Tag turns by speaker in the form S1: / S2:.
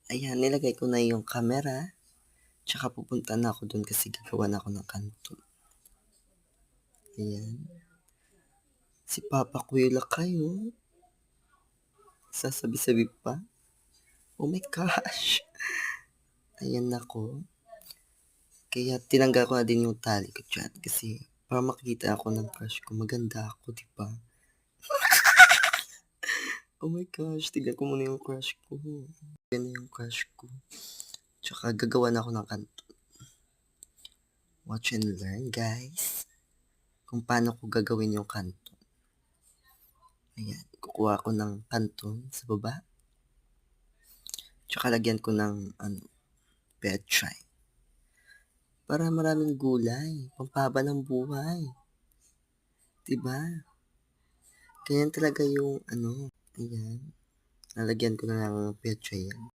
S1: Ayan, nilagay ko na yung camera, tsaka pupunta na ako dun kasi gagawa na ako ng kanto. Ayan. Si Papa Kuya Lakay, oh, sasabi-sabi pa. Oh my gosh! Ayan ako. Kaya tinanggal ko na din yung tali ko diyan kasi para makita ako ng crush ko, maganda ako, 'di ba? Oh my gosh, tignan ko muna yung crush ko. Yan na yung crush ko. Tsaka gagawa na ako ng kanto. Watch and learn, guys. Kung paano ko gagawin yung kanto. Ayan, kukuha ko ng kanton sa baba. Tsaka lagyan ko ng petchay. Para maraming gulay, pampahaba ng buhay. 'Di ba? Ganyan talaga yung ayan. Lalagyan ko na ng petchay yan.